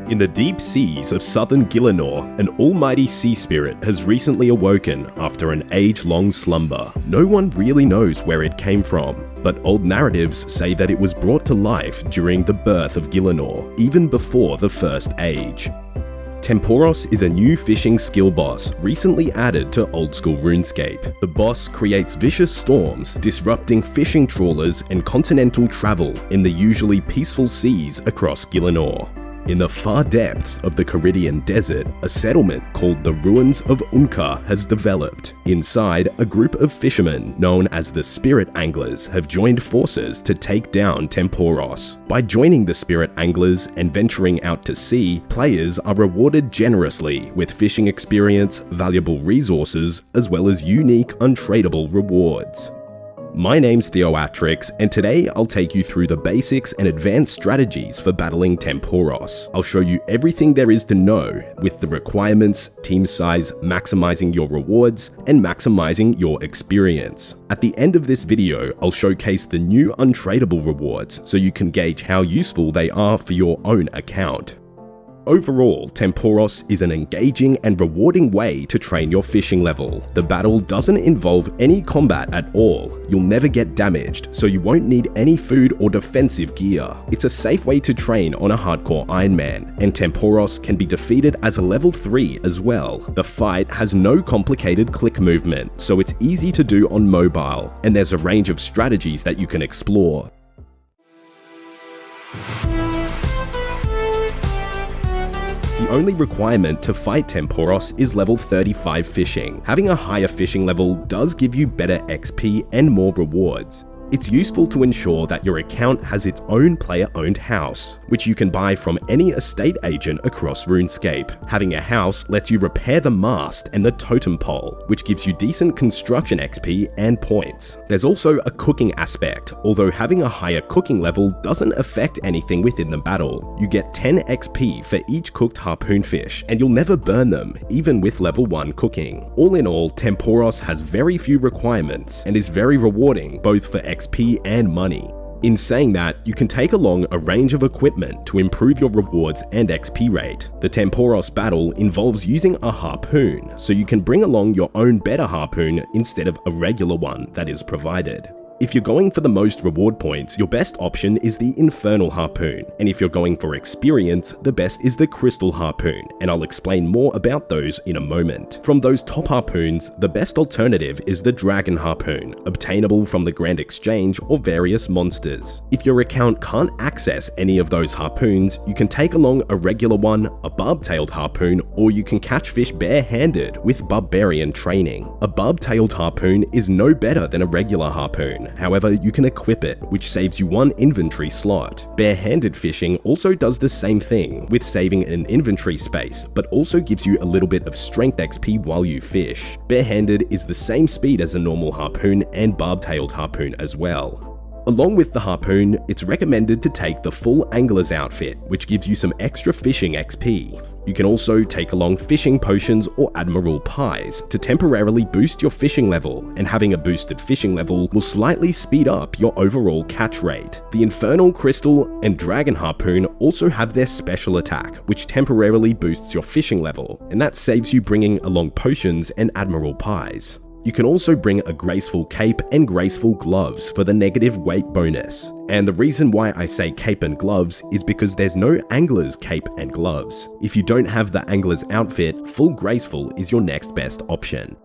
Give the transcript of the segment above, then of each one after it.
In the deep seas of southern Gielinor, an almighty sea spirit has recently awoken after an age-long slumber. No one really knows where it came from, but old narratives say that it was brought to life during the birth of Gielinor, even before the First Age. Tempoross is a new fishing skill boss recently added to old-school Runescape. The boss creates vicious storms, disrupting fishing trawlers and continental travel in the usually peaceful seas across Gielinor. In the far depths of the Caridian desert, a settlement called the Ruins of Unka has developed. Inside, a group of fishermen known as the Spirit Anglers have joined forces to take down Tempoross. By joining the Spirit Anglers and venturing out to sea, players are rewarded generously with fishing experience, valuable resources, as well as unique untradeable rewards. My name's Theoatrix, and today I'll take you through the basics and advanced strategies for battling Tempoross. I'll show you everything there is to know with the requirements, team size, maximizing your rewards, and maximizing your experience. At the end of this video, I'll showcase the new untradeable rewards so you can gauge how useful they are for your own account. Overall, Tempoross is an engaging and rewarding way to train your fishing level. The battle doesn't involve any combat at all. You'll never get damaged, so you won't need any food or defensive gear. It's a safe way to train on a hardcore Iron Man, and Tempoross can be defeated as a level 3 as well. The fight has no complicated click movement, so it's easy to do on mobile, and there's a range of strategies that you can explore. The only requirement to fight Tempoross is level 35 fishing. Having a higher fishing level does give you better XP and more rewards. It's useful to ensure that your account has its own player-owned house, which you can buy from any estate agent across Runescape. Having a house lets you repair the mast and the totem pole, which gives you decent construction XP and points. There's also a cooking aspect, although having a higher cooking level doesn't affect anything within the battle. You get 10 XP for each cooked harpoon fish, and you'll never burn them, even with level 1 cooking. All in all, Tempoross has very few requirements and is very rewarding both for XP and money. In saying that, you can take along a range of equipment to improve your rewards and XP rate. The Tempoross battle involves using a harpoon, so you can bring along your own better harpoon instead of a regular one that is provided. If you're going for the most reward points, your best option is the Infernal Harpoon, and if you're going for experience, the best is the Crystal Harpoon, and I'll explain more about those in a moment. From those top harpoons, the best alternative is the Dragon Harpoon, obtainable from the Grand Exchange or various monsters. If your account can't access any of those harpoons, you can take along a regular one, a barb-tailed harpoon, or you can catch fish bare-handed with Barbarian training. A barb-tailed harpoon is no better than a regular harpoon. However, you can equip it, which saves you one inventory slot. Bare-handed fishing also does the same thing, with saving an inventory space, but also gives you a little bit of strength XP while you fish. Bare-handed is the same speed as a normal harpoon and barb-tailed harpoon as well. Along with the harpoon, it's recommended to take the full angler's outfit, which gives you some extra fishing XP. You can also take along fishing potions or admiral pies to temporarily boost your fishing level, and having a boosted fishing level will slightly speed up your overall catch rate. The Infernal, Crystal, and Dragon Harpoon also have their special attack, which temporarily boosts your fishing level, and that saves you bringing along potions and admiral pies. You can also bring a graceful cape and graceful gloves for the negative weight bonus. And the reason why I say cape and gloves is because there's no angler's cape and gloves. If you don't have the angler's outfit, full graceful is your next best option.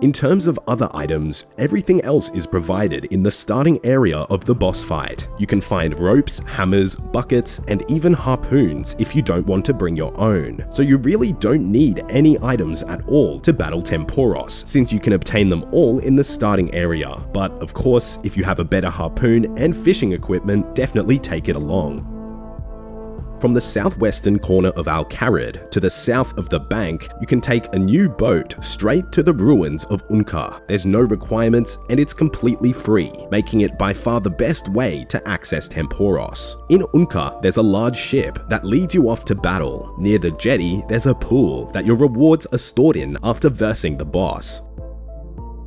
In terms of other items, everything else is provided in the starting area of the boss fight. You can find ropes, hammers, buckets, and even harpoons if you don't want to bring your own. So you really don't need any items at all to battle Tempoross, since you can obtain them all in the starting area. But of course, if you have a better harpoon and fishing equipment, definitely take it along. From the southwestern corner of Al-Kharid to the south of the bank, you can take a new boat straight to the ruins of Unka. There's no requirements and it's completely free, making it by far the best way to access Tempoross. In Unka, there's a large ship that leads you off to battle. Near the jetty, there's a pool that your rewards are stored in after versing the boss.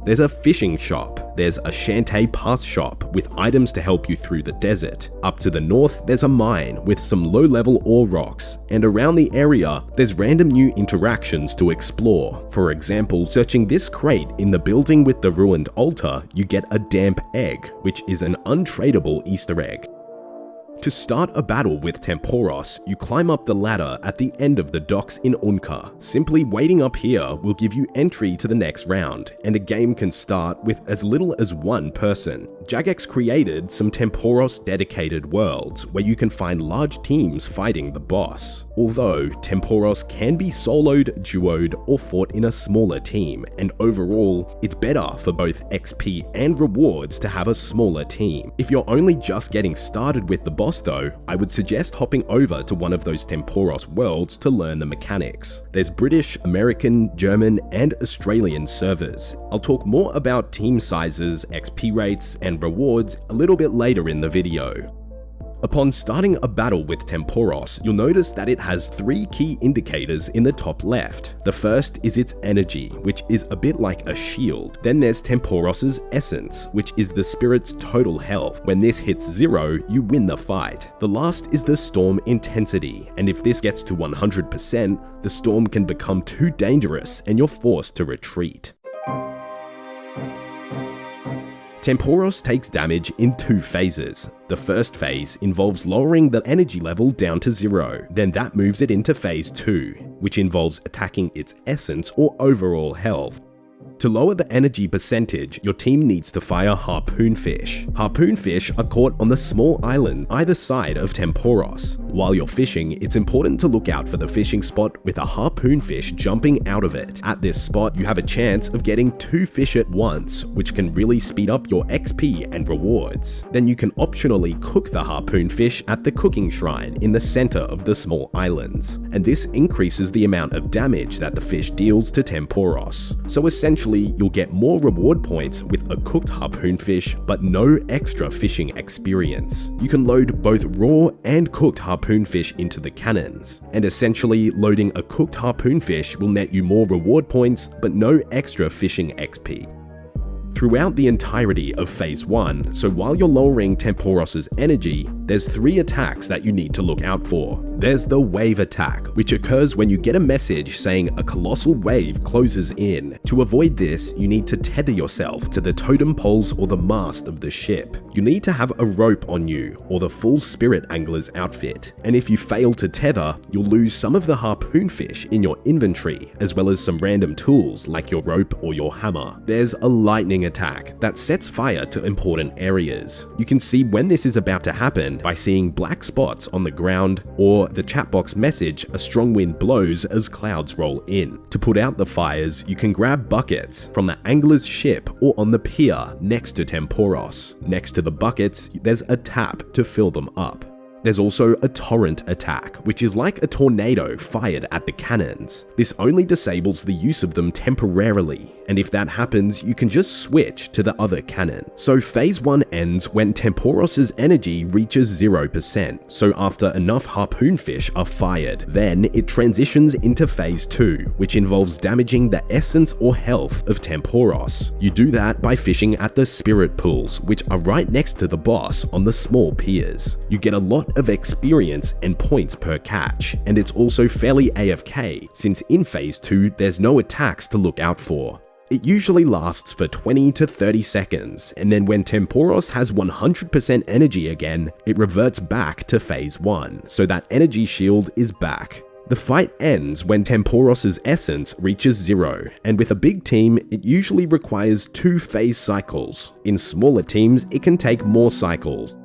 There's a fishing shop. There's a Shantae Pass shop with items to help you through the desert. Up to the north, there's a mine with some low-level ore rocks, and around the area, there's random new interactions to explore. For example, searching this crate in the building with the ruined altar, you get a damp egg, which is an untradeable Easter egg. To start a battle with Tempoross, you climb up the ladder at the end of the docks in Unka. Simply waiting up here will give you entry to the next round, and a game can start with as little as one person. Jagex created some Tempoross dedicated worlds where you can find large teams fighting the boss. Although Tempoross can be soloed, duoed, or fought in a smaller team, and overall, it's better for both XP and rewards to have a smaller team. If you're only just getting started with the boss though, I would suggest hopping over to one of those Tempoross worlds to learn the mechanics. There's British, American, German, and Australian servers. I'll talk more about team sizes, XP rates, and rewards a little bit later in the video. Upon starting a battle with Tempoross, you'll notice that it has 3 key indicators in the top left. The first is its energy, which is a bit like a shield. Then there's Tempoross's essence, which is the spirit's total health. When this hits 0, you win the fight. The last is the storm intensity, and if this gets to 100%, the storm can become too dangerous and you're forced to retreat. Tempoross takes damage in 2 phases. The first phase involves lowering the energy level down to 0, then that moves it into phase 2, which involves attacking its essence or overall health. To lower the energy percentage, your team needs to fire harpoonfish. Harpoonfish are caught on the small island either side of Tempoross. While you're fishing, it's important to look out for the fishing spot with a harpoonfish jumping out of it. At this spot, you have a chance of getting 2 fish at once, which can really speed up your XP and rewards. Then you can optionally cook the harpoonfish at the cooking shrine in the center of the small islands, and this increases the amount of damage that the fish deals to Tempoross. So essentially, you'll get more reward points with a cooked harpoonfish, but no extra fishing experience. You can load both raw and cooked harpoonfish into the cannons, and essentially loading a cooked harpoonfish will net you more reward points, but no extra fishing XP. Throughout the entirety of Phase 1, so while you're lowering Tempoross's energy, there's 3 attacks that you need to look out for. There's the wave attack, which occurs when you get a message saying a colossal wave closes in. To avoid this, you need to tether yourself to the totem poles or the mast of the ship. You need to have a rope on you, or the full spirit angler's outfit, and if you fail to tether, you'll lose some of the harpoonfish in your inventory, as well as some random tools like your rope or your hammer. There's a lightning attack that sets fire to important areas. You can see when this is about to happen by seeing black spots on the ground, or the chat box message a strong wind blows as clouds roll in. To put out the fires, you can grab buckets from the angler's ship or on the pier next to Tempoross. Next to the buckets, there's a tap to fill them up. There's also a torrent attack, which is like a tornado fired at the cannons. This only disables the use of them temporarily, and if that happens, you can just switch to the other cannon. So Phase 1 ends when Tempoross's energy reaches 0%, so after enough harpoonfish are fired. Then it transitions into Phase 2, which involves damaging the essence or health of Tempoross. You do that by fishing at the spirit pools, which are right next to the boss on the small piers. You get a lot of experience and points per catch, and it's also fairly AFK, since in Phase 2 there's no attacks to look out for. It usually lasts for 20 to 30 seconds, and then when Tempoross has 100% energy again, it reverts back to Phase 1, so that energy shield is back. The fight ends when Tempoross's essence reaches 0, and with a big team, it usually requires 2 phase cycles. In smaller teams, it can take more cycles.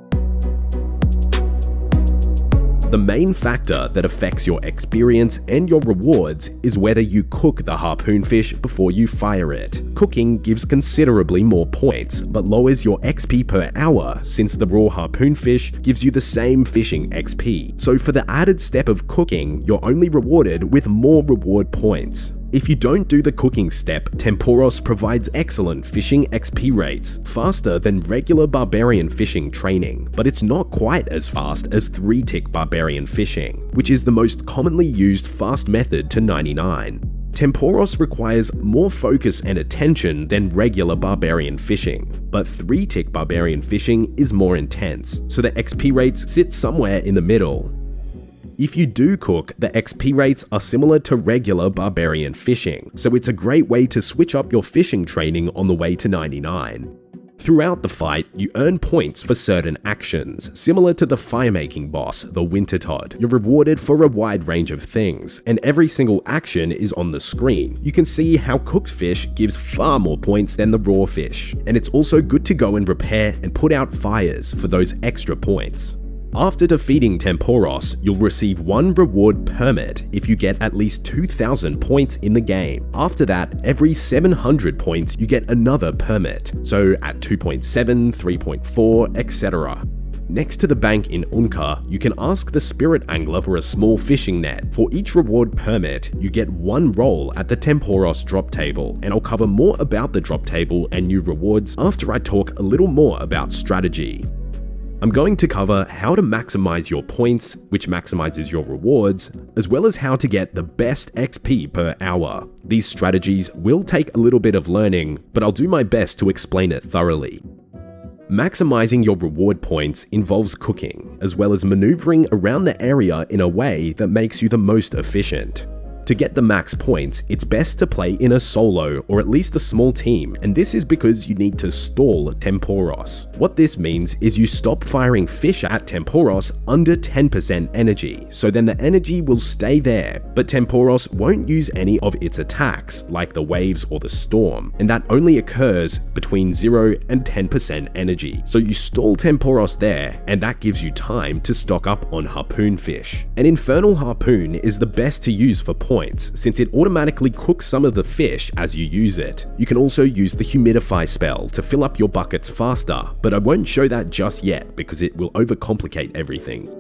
The main factor that affects your experience and your rewards is whether you cook the harpoonfish before you fire it. Cooking gives considerably more points, but lowers your XP per hour since the raw harpoonfish gives you the same fishing XP. So for the added step of cooking, you're only rewarded with more reward points. If you don't do the cooking step, Tempoross provides excellent fishing XP rates, faster than regular barbarian fishing training, but it's not quite as fast as 3-tick barbarian fishing, which is the most commonly used fast method to 99. Tempoross requires more focus and attention than regular barbarian fishing, but 3-tick barbarian fishing is more intense, so the XP rates sit somewhere in the middle. If you do cook, the XP rates are similar to regular barbarian fishing, so it's a great way to switch up your fishing training on the way to 99. Throughout the fight, you earn points for certain actions, similar to the firemaking boss, the Winter Todd. You're rewarded for a wide range of things, and every single action is on the screen. You can see how cooked fish gives far more points than the raw fish, and it's also good to go and repair and put out fires for those extra points. After defeating Tempoross, you'll receive 1 reward permit if you get at least 2,000 points in the game. After that, every 700 points you get another permit, so at 2.7, 3.4, etc. Next to the bank in Unka, you can ask the spirit angler for a small fishing net. For each reward permit, you get 1 roll at the Tempoross drop table, and I'll cover more about the drop table and new rewards after I talk a little more about strategy. I'm going to cover how to maximize your points, which maximizes your rewards, as well as how to get the best XP per hour. These strategies will take a little bit of learning, but I'll do my best to explain it thoroughly. Maximizing your reward points involves cooking, as well as maneuvering around the area in a way that makes you the most efficient. To get the max points, it's best to play in a solo or at least a small team, and this is because you need to stall Tempoross. What this means is you stop firing fish at Tempoross under 10% energy, so then the energy will stay there, but Tempoross won't use any of its attacks, like the waves or the storm, and that only occurs between 0 and 10% energy. So you stall Tempoross there, and that gives you time to stock up on harpoon fish. An infernal harpoon is the best to use for points, since it automatically cooks some of the fish as you use it. You can also use the humidify spell to fill up your buckets faster, but I won't show that just yet because it will overcomplicate everything.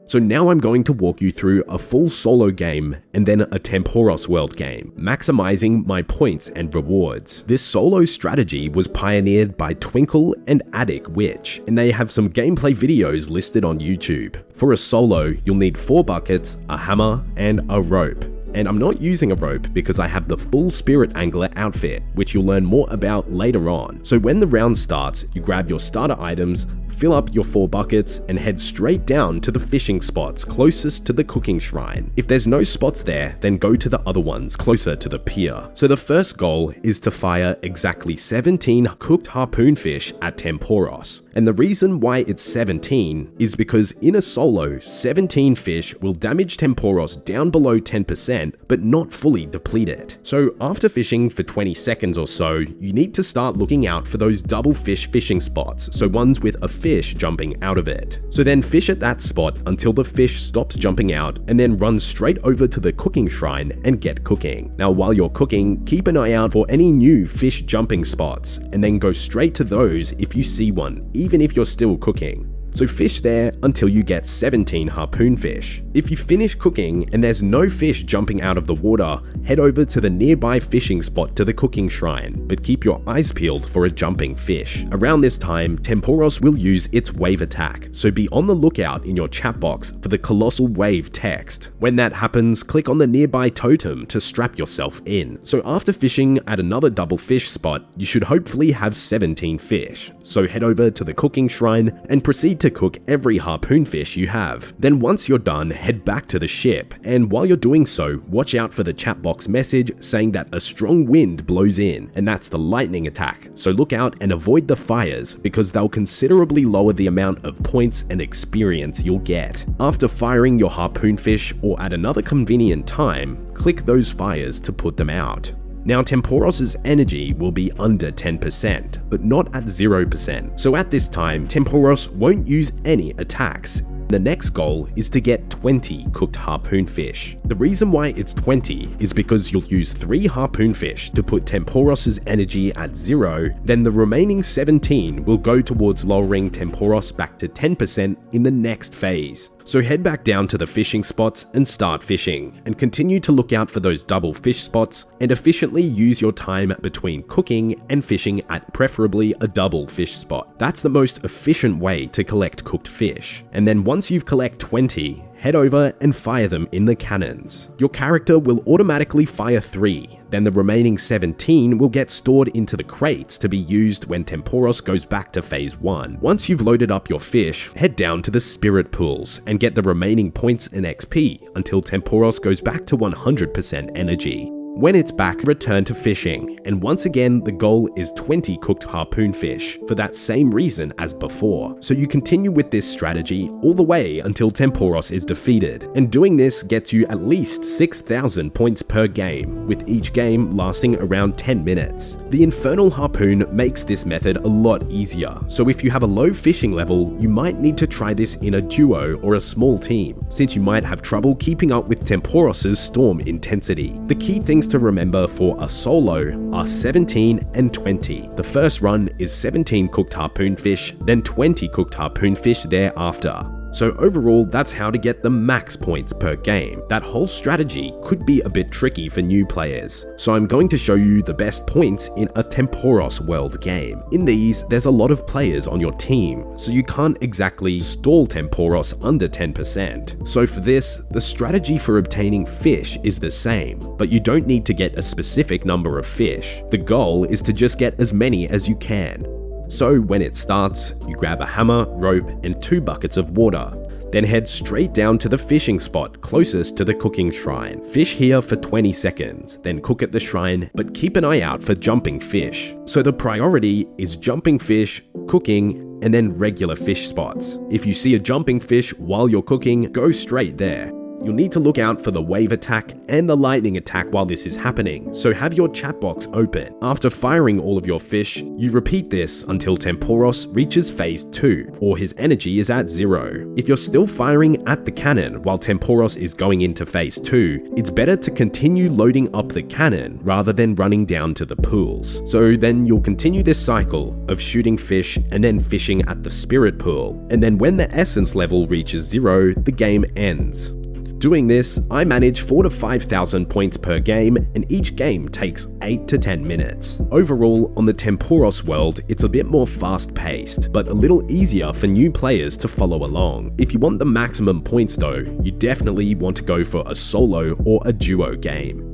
So now I'm going to walk you through a full solo game and then a Tempoross world game, maximizing my points and rewards. This solo strategy was pioneered by Twinkle and Attic Witch, and they have some gameplay videos listed on YouTube. For a solo, you'll need 4 buckets, a hammer, and a rope. And I'm not using a rope because I have the full Spirit Angler outfit, which you'll learn more about later on. So when the round starts, you grab your starter items, fill up your 4 buckets, and head straight down to the fishing spots closest to the cooking shrine. If there's no spots there, then go to the other ones closer to the pier. So the first goal is to fire exactly 17 cooked harpoon fish at Tempoross. And the reason why it's 17 is because in a solo, 17 fish will damage Tempoross down below 10%, but not fully deplete it. So after fishing for 20 seconds or so, you need to start looking out for those double fish fishing spots, so ones with a fish jumping out of it. So then fish at that spot until the fish stops jumping out, and then run straight over to the cooking shrine and get cooking. Now while you're cooking, keep an eye out for any new fish jumping spots, and then go straight to those if you see one, even if you're still cooking. So fish there until you get 17 harpoon fish. If you finish cooking and there's no fish jumping out of the water, head over to the nearby fishing spot to the cooking shrine, but keep your eyes peeled for a jumping fish. Around this time, Tempoross will use its wave attack, so be on the lookout in your chat box for the colossal wave text. When that happens, click on the nearby totem to strap yourself in. So after fishing at another double fish spot, you should hopefully have 17 fish. So head over to the cooking shrine and proceed to cook every harpoon fish you have. Then once you're done, head back to the ship, and while you're doing so, watch out for the chat box message saying that a strong wind blows in, and that's the lightning attack, so look out and avoid the fires because they'll considerably lower the amount of points and experience you'll get. After firing your harpoon fish or at another convenient time, click those fires to put them out. Now Tempoross's energy will be under 10%, but not at 0%. So at this time, Tempoross won't use any attacks. The next goal is to get 20 cooked harpoon fish. The reason why it's 20 is because you'll use 3 harpoon fish to put Tempoross's energy at 0, then the remaining 17 will go towards lowering Tempoross back to 10% in the next phase. So head back down to the fishing spots and start fishing, and continue to look out for those double fish spots and efficiently use your time between cooking and fishing at preferably a double fish spot. That's the most efficient way to collect cooked fish. And then once Once you've collected 20, head over and fire them in the cannons. Your character will automatically fire 3, then the remaining 17 will get stored into the crates to be used when Tempoross goes back to phase 1. Once you've loaded up your fish, head down to the spirit pools and get the remaining points and XP until Tempoross goes back to 100% energy. When it's back, return to fishing, and once again the goal is 20 cooked harpoon fish for that same reason as before. So you continue with this strategy all the way until Tempoross is defeated, and doing this gets you at least 6,000 points per game, with each game lasting around 10 minutes. The infernal harpoon makes this method a lot easier, so if you have a low fishing level, you might need to try this in a duo or a small team, since you might have trouble keeping up with Tempoross's storm intensity. The key things to remember for a solo are 17 and 20. The first run is 17 cooked harpoon fish, then 20 cooked harpoon fish thereafter. So overall, that's how to get the max points per game. That whole strategy could be a bit tricky for new players, so I'm going to show you the best points in a Tempoross world game. In these, there's a lot of players on your team, so you can't exactly stall Tempoross under 10%. So for this, the strategy for obtaining fish is the same, but you don't need to get a specific number of fish. The goal is to just get as many as you can. So when it starts, you grab a hammer, rope, and 2 buckets of water. Then head straight down to the fishing spot closest to the cooking shrine. Fish here for 20 seconds, then cook at the shrine, but keep an eye out for jumping fish. So the priority is jumping fish, cooking, and then regular fish spots. If you see a jumping fish while you're cooking, go straight there. You'll need to look out for the wave attack and the lightning attack while this is happening, so have your chat box open. After firing all of your fish, you repeat this until Tempoross reaches phase 2, or his energy is at 0. If you're still firing at the cannon while Tempoross is going into phase 2, it's better to continue loading up the cannon rather than running down to the pools. So then you'll continue this cycle of shooting fish and then fishing at the spirit pool, and then when the essence level reaches 0, the game ends. Doing this, I manage 4,000 to 5,000 points per game, and each game takes 8 to 10 minutes. Overall, on the Tempoross world, it's a bit more fast-paced, but a little easier for new players to follow along. If you want the maximum points though, you definitely want to go for a solo or a duo game.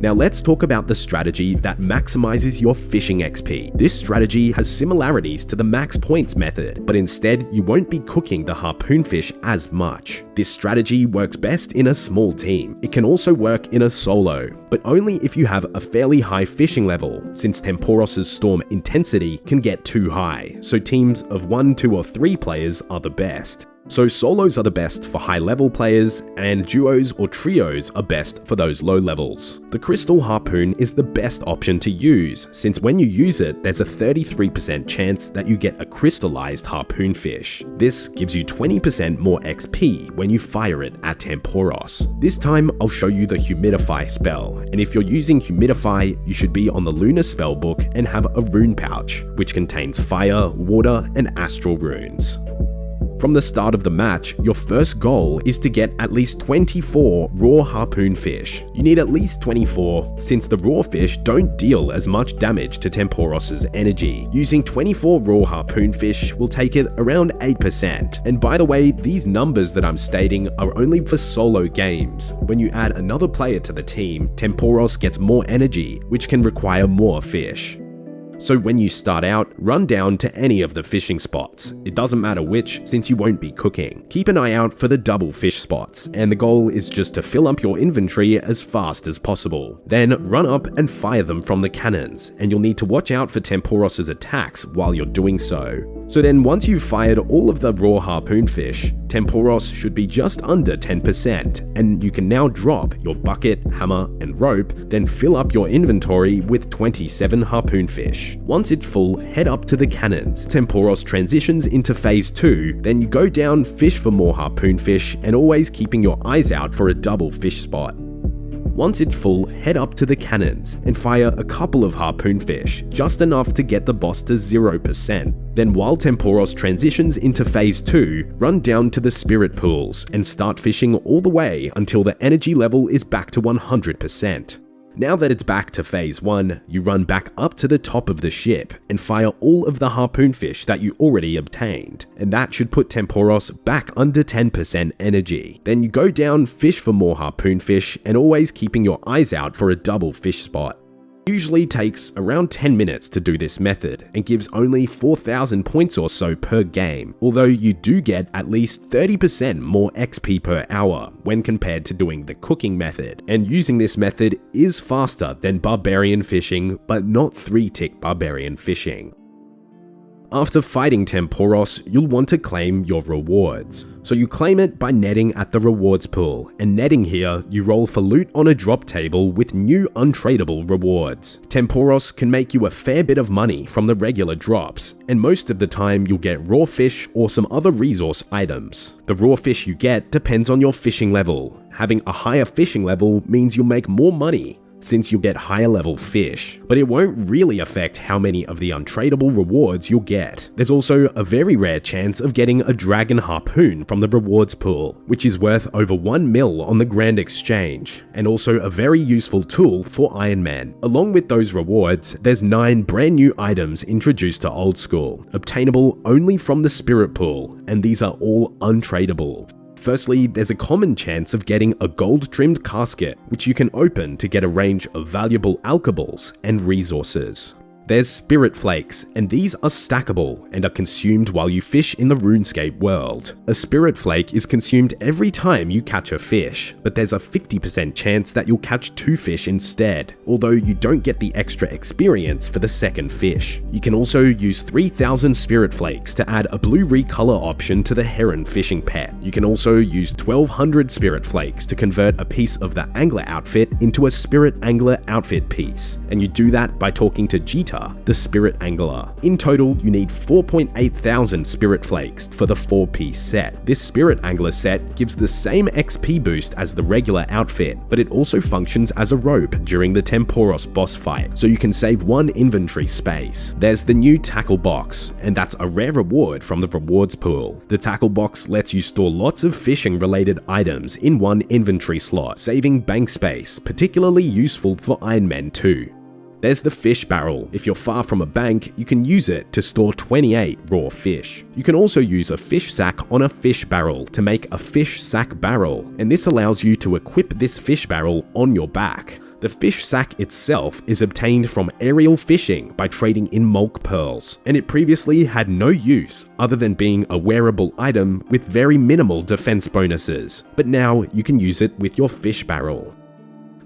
Now let's talk about the strategy that maximizes your fishing XP. This strategy has similarities to the max points method, but instead you won't be cooking the harpoon fish as much. This strategy works best in a small team. It can also work in a solo, but only if you have a fairly high fishing level, since Tempoross's storm intensity can get too high, so teams of 1, 2, or 3 players are the best. So solos are the best for high level players, and duos or trios are best for those low levels. The crystal harpoon is the best option to use, since when you use it, there's a 33% chance that you get a crystallized harpoon fish. This gives you 20% more XP when you fire it at Tempoross. This time I'll show you the humidify spell, and if you're using humidify, you should be on the lunar spellbook and have a rune pouch, which contains fire, water, and astral runes. From the start of the match, your first goal is to get at least 24 raw harpoon fish. You need at least 24, since the raw fish don't deal as much damage to Tempoross's energy. Using 24 raw harpoon fish will take it around 8%. And by the way, these numbers that I'm stating are only for solo games. When you add another player to the team, Tempoross gets more energy, which can require more fish. So when you start out, run down to any of the fishing spots. It doesn't matter which, since you won't be cooking. Keep an eye out for the double fish spots, and the goal is just to fill up your inventory as fast as possible. Then run up and fire them from the cannons, and you'll need to watch out for Tempoross's attacks while you're doing so. So then once you've fired all of the raw harpoon fish, Tempoross should be just under 10%, and you can now drop your bucket, hammer, and rope, then fill up your inventory with 27 harpoon fish. Once it's full, head up to the cannons. Tempoross transitions into phase 2, then you go down, fish for more harpoon fish, and always keeping your eyes out for a double fish spot. Once it's full, head up to the cannons and fire a couple of harpoon fish, just enough to get the boss to 0%. Then while Tempoross transitions into phase 2, run down to the spirit pools and start fishing all the way until the energy level is back to 100%. Now that it's back to phase 1, you run back up to the top of the ship and fire all of the harpoon fish that you already obtained, and that should put Tempoross back under 10% energy. Then you go down, fish for more harpoon fish, and always keeping your eyes out for a double fish spot. Usually takes around 10 minutes to do this method and gives only 4,000 points or so per game, although you do get at least 30% more XP per hour when compared to doing the cooking method, and using this method is faster than barbarian fishing, but not 3-tick barbarian fishing. After fighting Tempoross, you'll want to claim your rewards. So you claim it by netting at the rewards pool, and netting here, you roll for loot on a drop table with new untradeable rewards. Tempoross can make you a fair bit of money from the regular drops, and most of the time you'll get raw fish or some other resource items. The raw fish you get depends on your fishing level. Having a higher fishing level means you'll make more money, since you'll get higher level fish, but it won't really affect how many of the untradeable rewards you'll get. There's also a very rare chance of getting a dragon harpoon from the rewards pool, which is worth over 1 mil on the Grand Exchange, and also a very useful tool for Iron Man. Along with those rewards, there's 9 brand new items introduced to Old School, obtainable only from the Spirit Pool, and these are all untradeable. Firstly, there's a common chance of getting a gold-trimmed casket, which you can open to get a range of valuable alkables and resources. There's Spirit Flakes, and these are stackable and are consumed while you fish in the Runescape world. A Spirit Flake is consumed every time you catch a fish, but there's a 50% chance that you'll catch 2 fish instead, although you don't get the extra experience for the second fish. You can also use 3,000 Spirit Flakes to add a blue recolor option to the Heron fishing pet. You can also use 1,200 Spirit Flakes to convert a piece of the Angler outfit into a Spirit Angler outfit piece, and you do that by talking to Jita, the Spirit Angler. In total, you need 4,800 Spirit Flakes for the 4-piece set. This Spirit Angler set gives the same XP boost as the regular outfit, but it also functions as a rope during the Tempoross boss fight, so you can save 1 inventory space. There's the new Tackle Box, and that's a rare reward from the rewards pool. The Tackle Box lets you store lots of fishing-related items in 1 inventory slot, saving bank space, particularly useful for Iron Man 2. There's the fish barrel. If you're far from a bank, you can use it to store 28 raw fish. You can also use a fish sack on a fish barrel to make a fish sack barrel, and this allows you to equip this fish barrel on your back. The fish sack itself is obtained from aerial fishing by trading in mulk pearls, and it previously had no use other than being a wearable item with very minimal defense bonuses, but now you can use it with your fish barrel.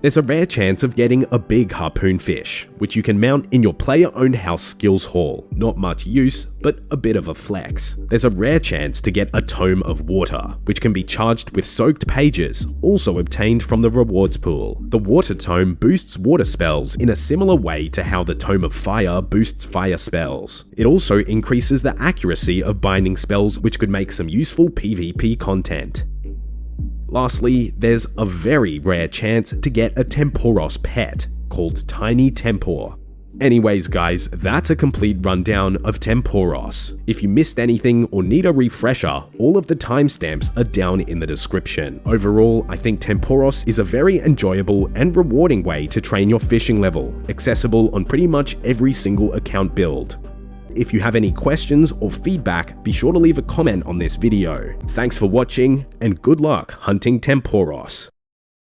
There's a rare chance of getting a big harpoon fish, which you can mount in your player-owned house skills hall. Not much use, but a bit of a flex. There's a rare chance to get a tome of water, which can be charged with soaked pages, also obtained from the rewards pool. The water tome boosts water spells in a similar way to how the tome of fire boosts fire spells. It also increases the accuracy of binding spells, which could make some useful PvP content. Lastly, there's a very rare chance to get a Tempoross pet called Tiny Tempor. Anyways guys, that's a complete rundown of Tempoross. If you missed anything or need a refresher, all of the timestamps are down in the description. Overall, I think Tempoross is a very enjoyable and rewarding way to train your fishing level, accessible on pretty much every single account build. If you have any questions or feedback, be sure to leave a comment on this video. Thanks for watching, and good luck hunting Tempoross.